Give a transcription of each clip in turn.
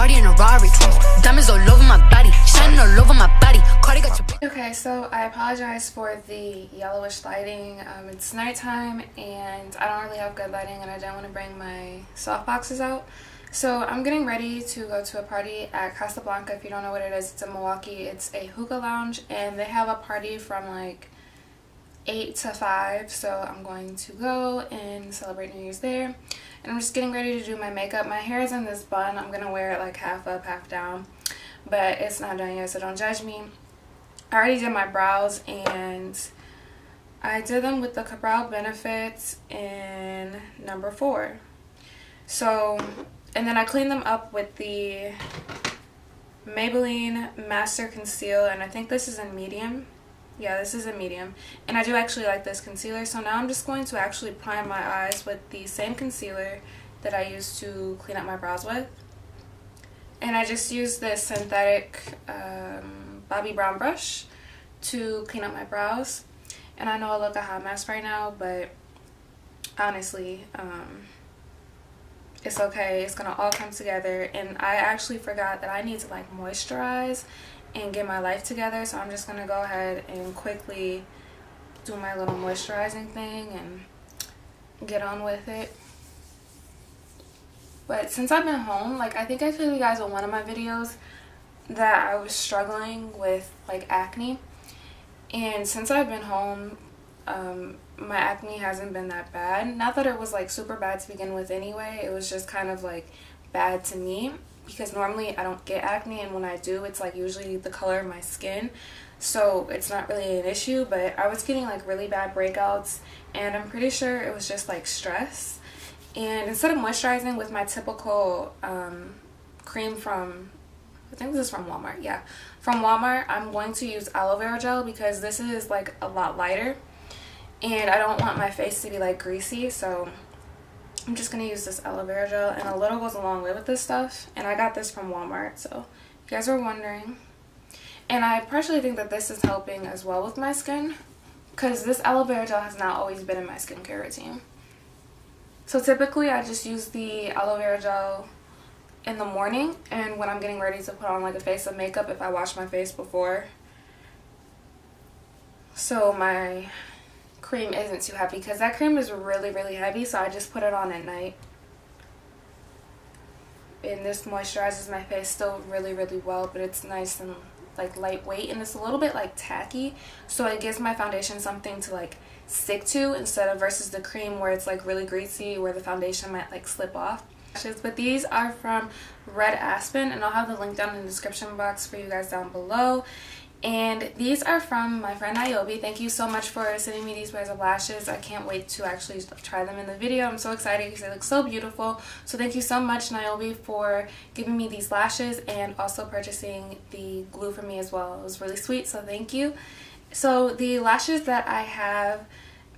Cardi in a Rari. Diamonds all over my body, shining all over my body. Cardi got your... Okay, so I apologize for the yellowish lighting. It's nighttime and I don't really have good lighting, and I don't want to bring my soft boxes out. So I'm getting ready to go to a party at Casablanca. If you don't know what it is, it's in Milwaukee. It's a hookah lounge and they have a party from like 8 to 5. So I'm going to go and celebrate New Year's there. And I'm just getting ready to do my makeup. My hair is in this bun. I'm going to wear it like half up, half down. But it's not done yet, so don't judge me. I already did my brows and I did them with the Brow Benefit in number 4. So, and then I cleaned them up with the Maybelline Master Conceal, and I think this is in medium. Yeah, this is a medium, and I do actually like this concealer. So now I'm just going to actually prime my eyes with the same concealer that I used to clean up my brows with. And I just used this synthetic Bobbi Brown brush to clean up my brows. And I know I look a hot mess right now, but honestly, it's okay. It's gonna all come together. And I actually forgot that I need to like moisturize and get my life together, so I'm just gonna go ahead and quickly do my little moisturizing thing and get on with it. But since I've been home, like I think I told you guys in one of my videos that I was struggling with like acne, and since I've been home, my acne hasn't been that bad. Not that it was like super bad to begin with anyway, it was just kind of like bad to me, because normally I don't get acne, and when I do, it's like usually the color of my skin, so it's not really an issue. But I was getting like really bad breakouts, and I'm pretty sure it was just like stress. And instead of moisturizing with my typical cream from, I think this is from Walmart, yeah, from Walmart, I'm going to use aloe vera gel because this is like a lot lighter and I don't want my face to be like greasy, so I'm just going to use this aloe vera gel, and a little goes a long way with this stuff, and I got this from Walmart, so if you guys are wondering. And I partially think that this is helping as well with my skin, because this aloe vera gel has not always been in my skincare routine. So typically I just use the aloe vera gel in the morning, and when I'm getting ready to put on like a face of makeup, if I wash my face before, so my cream isn't too heavy, because that cream is really heavy, so I just put it on at night. And this moisturizes my face still really well, but it's nice and like lightweight, and it's a little bit like tacky, so it gives my foundation something to like stick to, instead of versus the cream where it's like really greasy, where the foundation might like slip off. But these are from Red Aspen, and I'll have the link down in the description box for you guys down below. And these are from my friend Niobe. Thank you so much for sending me these pairs of lashes. I can't wait to actually try them in the video. I'm so excited because they look so beautiful. So thank you so much, Niobe, for giving me these lashes and also purchasing the glue for me as well. It was really sweet, so thank you. So the lashes that I have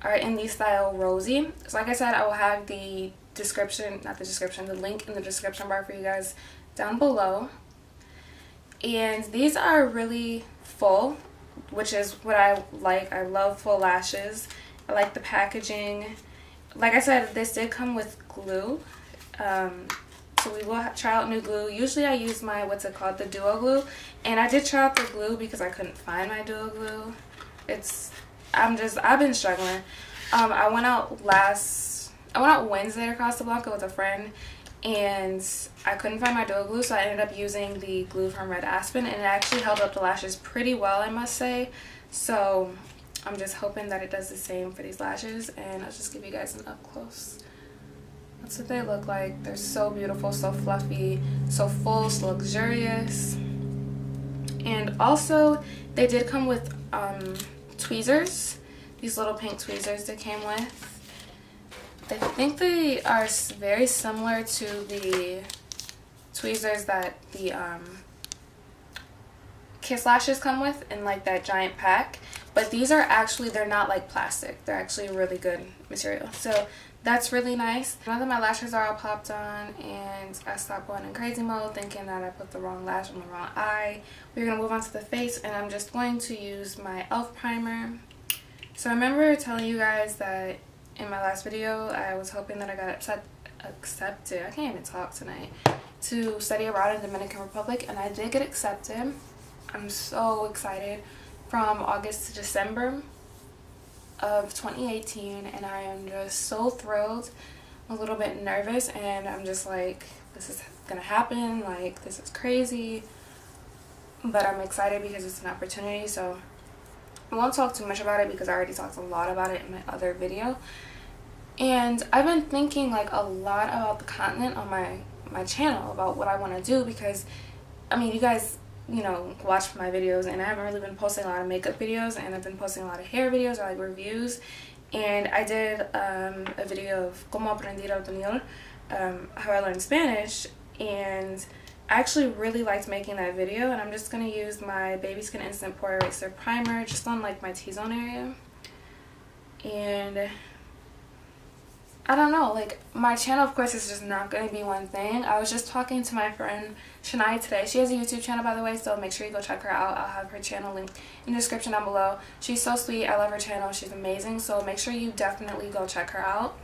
are in the style Rosy. So like I said, I will have the the link in the description bar for you guys down below. And these are really full, which is what I like. I love full lashes. I like the packaging. Like I said, this did come with glue, so we will try out new glue. Usually I use my, what's it called, the Duo Glue, and I did try out the glue because I couldn't find my Duo Glue. I've been struggling. I went out Wednesday to Casablanca with a friend, and I couldn't find my Duo Glue, so I ended up using the glue from Red Aspen, and it actually held up the lashes pretty well, I must say. So I'm just hoping that it does the same for these lashes, and I'll just give you guys an up close. That's what they look like. They're so beautiful, so fluffy, so full, so luxurious. And also they did come with tweezers, these little pink tweezers they came with. I think they are very similar to the tweezers that the Kiss lashes come with in like that giant pack, but these are actually, they're not like plastic, they're actually really good material, so that's really nice. Now that my lashes are all popped on and I stopped going in crazy mode thinking that I put the wrong lash on the wrong eye, we're going to move on to the face, and I'm just going to use my e.l.f. primer. So I remember telling you guys that in my last video I was hoping that I got accepted, I can't even talk tonight, to study abroad in Dominican Republic, and I did get accepted. I'm so excited. From August to December of 2018, and I am just so thrilled. I'm a little bit nervous, and I'm just like, this is gonna happen, like this is crazy, but I'm excited because it's an opportunity. So I won't talk too much about it because I already talked a lot about it in my other video. And I've been thinking like a lot about the content on my channel, about what I want to do, because I mean, you guys, you know, watch my videos, and I haven't really been posting a lot of makeup videos, and I've been posting a lot of hair videos or like reviews. And I did a video of Cómo aprender español, how I learned Spanish, and I actually really liked making that video. And I'm just going to use my Baby Skin Instant Pore Eraser Primer just on like my T-zone area. And I don't know, like my channel of course is just not going to be one thing. I was just talking to my friend Shania today. She has a YouTube channel, by the way, so make sure you go check her out. I'll have her channel linked in the description down below. She's so sweet. I love her channel. She's amazing, so make sure you definitely go check her out.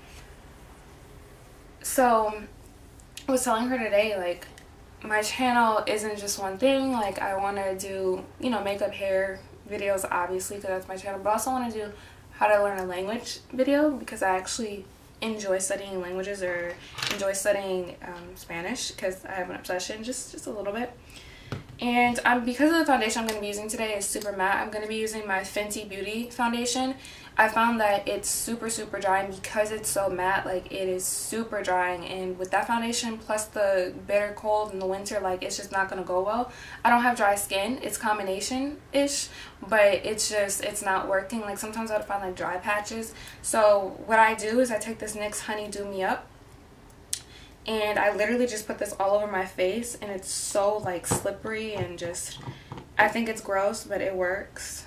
So I was telling her today, like, my channel isn't just one thing. Like, I want to do, you know, makeup, hair videos, obviously, because that's my channel, but I also want to do how to learn a language video, because I actually enjoy studying languages, or enjoy studying Spanish, because I have an obsession, just a little bit. And because of the foundation I'm going to be using today is super matte, I'm going to be using my Fenty Beauty foundation. I found that it's super drying because it's so matte. Like, it is super drying, and with that foundation plus the bitter cold in the winter, like, it's just not going to go well. I don't have dry skin. It's combination-ish, but it's not working. Like, sometimes I would find like dry patches. So what I do is I take this NYX Honey Do Me Up, and I literally just put this all over my face, and it's so like slippery, and just, I think it's gross, but it works.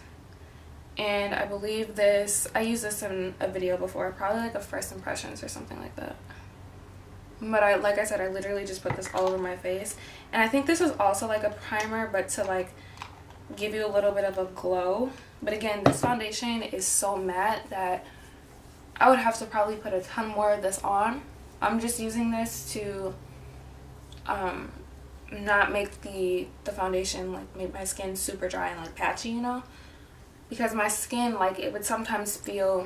And I believe this, I used this in a video before, probably like a first impressions or something like that. But like I said, I literally just put this all over my face. And I think this is also like a primer, but to like give you a little bit of a glow. But again, this foundation is so matte that I would have to probably put a ton more of this on. I'm just using this to not make the foundation like make my skin super dry and like patchy, you know, because my skin, like, it would sometimes feel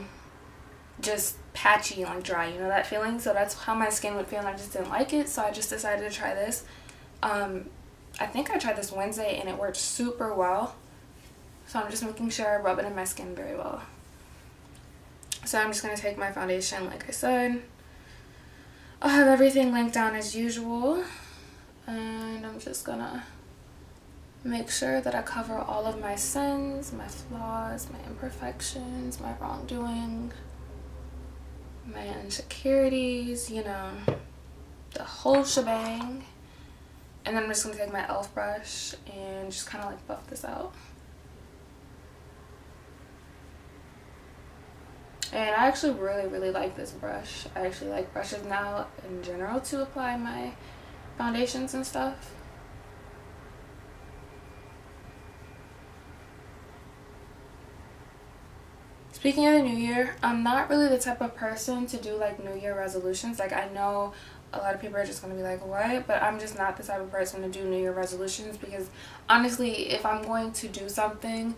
just patchy and like dry, you know that feeling. So that's how my skin would feel, and I just didn't like it, so I just decided to try this. I think I tried this Wednesday and it worked super well, so I'm just making sure I rub it in my skin very well. So I'm just going to take my foundation, like I said. I'll have everything linked down as usual, and I'm just gonna make sure that I cover all of my sins, my flaws, my imperfections, my wrongdoing, my insecurities, you know, the whole shebang. And then I'm just gonna take my e.l.f. brush and just kind of like buff this out. And I actually really like this brush. I actually like brushes now in general to apply my foundations and stuff. Speaking of the new year, I'm not really the type of person to do like new year resolutions. Like, I know a lot of people are just going to be like, what? But I'm just not the type of person to do new year resolutions, because honestly, if I'm going to do something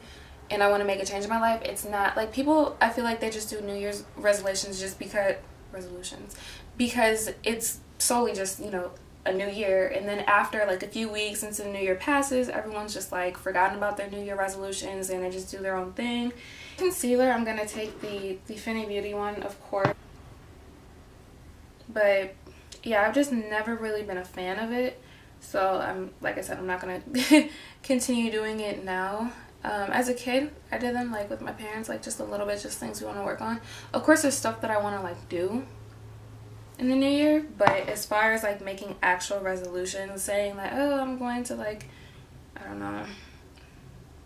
and I want to make a change in my life, it's not like people, I feel like they just do New Year's resolutions just because it's solely just, you know, a new year, and then after like a few weeks into the new year passes, everyone's just like forgotten about their new year resolutions and they just do their own thing. Concealer, I'm gonna take the Fenty Beauty one, of course, but yeah, I've just never really been a fan of it, so I'm, like I said, I'm not gonna continue doing it now. As a kid, I did them like with my parents, like just a little bit, just things we want to work on. Of course, there's stuff that I want to like do in the new year, but as far as like making actual resolutions, saying like, oh, I'm going to like, I don't know,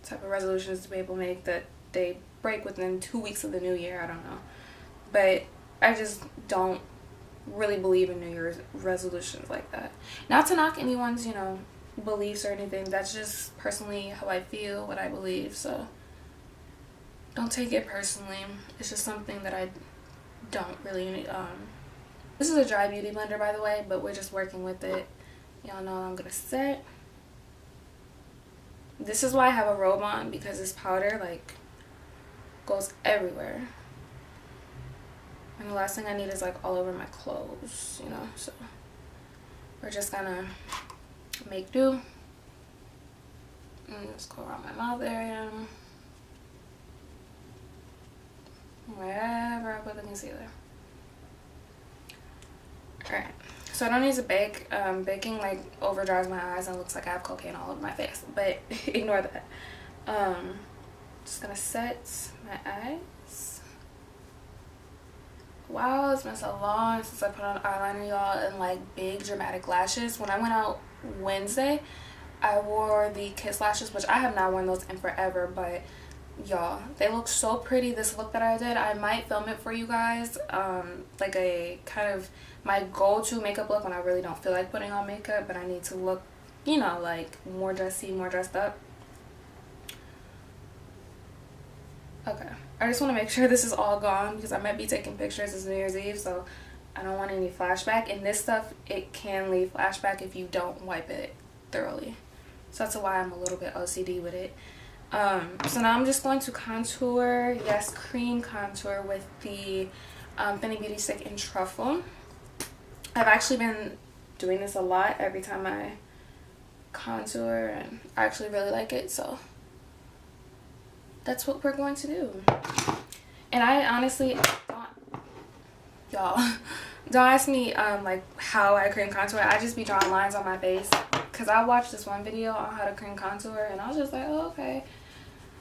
type of resolutions to be able to make that they break within 2 weeks of the new year, I don't know. But I just don't really believe in New Year's resolutions like that. Not to knock anyone's, you know, beliefs or anything. That's just personally how I feel, what I believe, so don't take it personally. It's just something that I don't really this is a dry beauty blender, by the way, but we're just working with it Y'all know I'm gonna set. This is why I have a robe on, because this powder like goes everywhere. And the last thing I need is like all over my clothes, you know. So we're just gonna make do. And just go around my mouth area. Wherever I put the concealer. Alright. So I don't need to bake. Baking like overdries my eyes and looks like I have cocaine all over my face. But ignore that. Just gonna set my eyes. Wow, it's been so long since I put on eyeliner, y'all, and like big dramatic lashes. When I went out Wednesday, I wore the Kiss lashes, which I have not worn those in forever, but y'all, they look so pretty. This look that I did, I might film it for you guys, like a kind of my go-to makeup look when I really don't feel like putting on makeup, but I need to look, you know, like more dressy, more dressed up. Okay, I just want to make sure this is all gone because I might be taking pictures. It's New Year's Eve, so I don't want any flashback. And this stuff, it can leave flashback if you don't wipe it thoroughly. So that's why I'm a little bit OCD with it. So now I'm just going to contour, yes, cream contour with the Fenty Beauty Stick in Truffle. I've actually been doing this a lot every time I contour, and I actually really like it, so that's what we're going to do. And I honestly don't ask me like how I cream contour. I just be drawing lines on my face because I watched this one video on how to cream contour, and I was just like, oh, okay,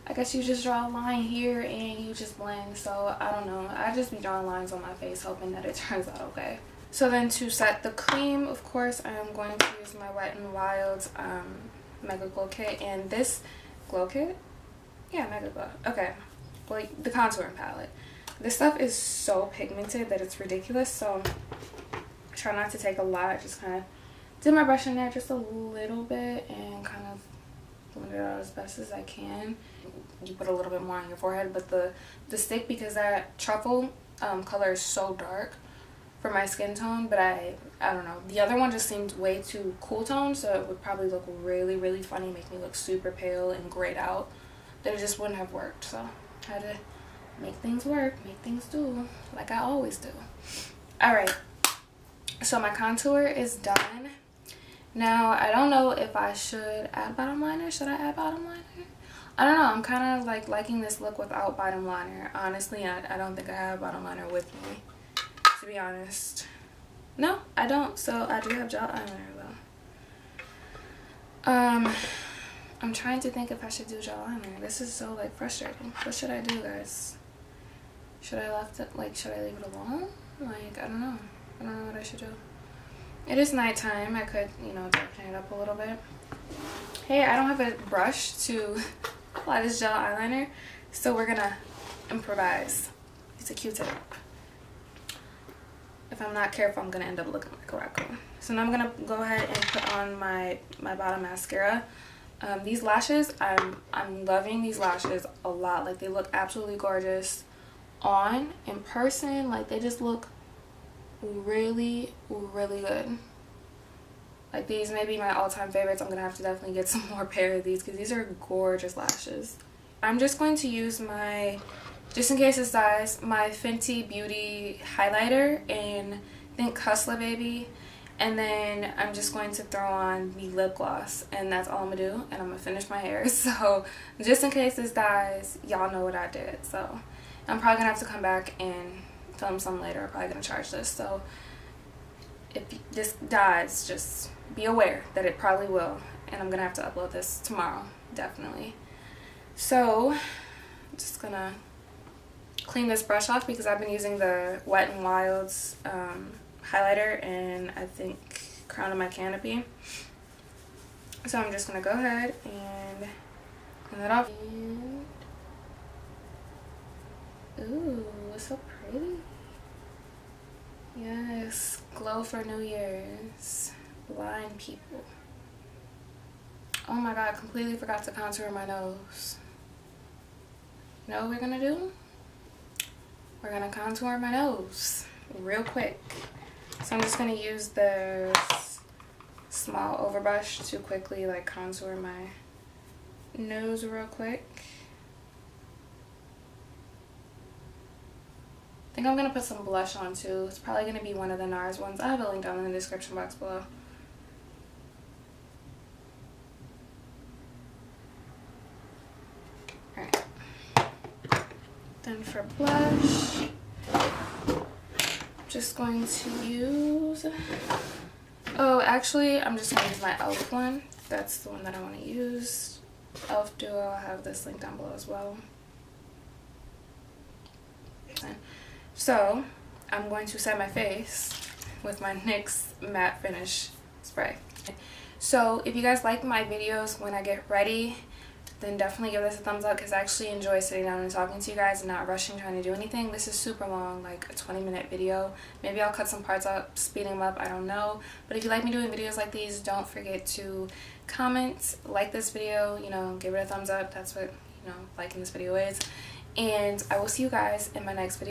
I guess you just draw a line here and you just blend. So I don't know, I just be drawing lines on my face hoping that it turns out okay. So then to set the cream, of course, I am going to use my Wet n Wild Megaglo kit. And this glow kit, yeah, Megaglo, okay, like the contouring palette. This stuff is so pigmented that it's ridiculous, so I try not to take a lot. Just kind of dip my brush in there just a little bit and kind of blend it out as best as I can. You put a little bit more on your forehead, but the stick, because that truffle color is so dark for my skin tone, but I don't know, the other one just seemed way too cool tone, so it would probably look really, really funny, make me look super pale and grayed out, that it just wouldn't have worked. So I had to make things work, make things do, like I always do. Alright, so my contour is done. Now I don't know if I should add bottom liner. Should I add bottom liner? I don't know, I'm kind of like liking this look without bottom liner. Honestly, I don't think I have bottom liner with me, to be honest. No, I don't. So I do have gel eyeliner though. I'm trying to think if I should do gel eyeliner. This is so like frustrating. What should I do, guys? Should I should I leave it alone? Like, I don't know. I don't know what I should do. It is nighttime. I could, you know, darken it up a little bit. Hey, I don't have a brush to apply this gel eyeliner, so we're gonna improvise. It's a Q-tip. If I'm not careful, I'm gonna end up looking like a raccoon. So now I'm gonna go ahead and put on my bottom mascara. These lashes, I'm loving these lashes a lot. Like, they look absolutely gorgeous on in person. Like, they just look really, really good. Like, these may be my all-time favorites. I'm gonna have to definitely get some more pair of these because these are gorgeous lashes. I'm just going to use my, just in case this dies, my Fenty Beauty highlighter in, I think, Hustler Baby. And then I'm just going to throw on the lip gloss, and that's all I'm gonna do, and I'm gonna finish my hair. So just in case this dies, y'all know what I did. So I'm probably gonna have to come back and film some later. I'm probably gonna charge this. So if this dies, just be aware that it probably will, and I'm gonna have to upload this tomorrow, definitely. So I'm just gonna clean this brush off because I've been using the Wet n Wild's highlighter and I think Crown of My Canopy. So I'm just gonna go ahead and clean that off. And, ooh, it's so pretty. Yes, glow for New Year's. Blind people. Oh my god, I completely forgot to contour my nose. You know what we're gonna do? We're gonna contour my nose real quick. So I'm just going to use this small overbrush to quickly like contour my nose real quick. I think I'm gonna put some blush on too. It's probably gonna be one of the NARS ones. I have a link down in the description box below. Alright. Then for blush, I'm just going to use, oh actually I'm just gonna use my e.l.f. one. That's the one that I want to use. e.l.f. Duo, I'll have this link down below as well. So I'm going to set my face with my NYX matte finish spray. So if you guys like my videos when I get ready, then definitely give this a thumbs up, because I actually enjoy sitting down and talking to you guys and not rushing trying to do anything. This is super long, like a 20-minute video. Maybe I'll cut some parts up, speed them up, I don't know. But if you like me doing videos like these, don't forget to comment, like this video, you know, give it a thumbs up. That's what, you know, liking this video is. And I will see you guys in my next video.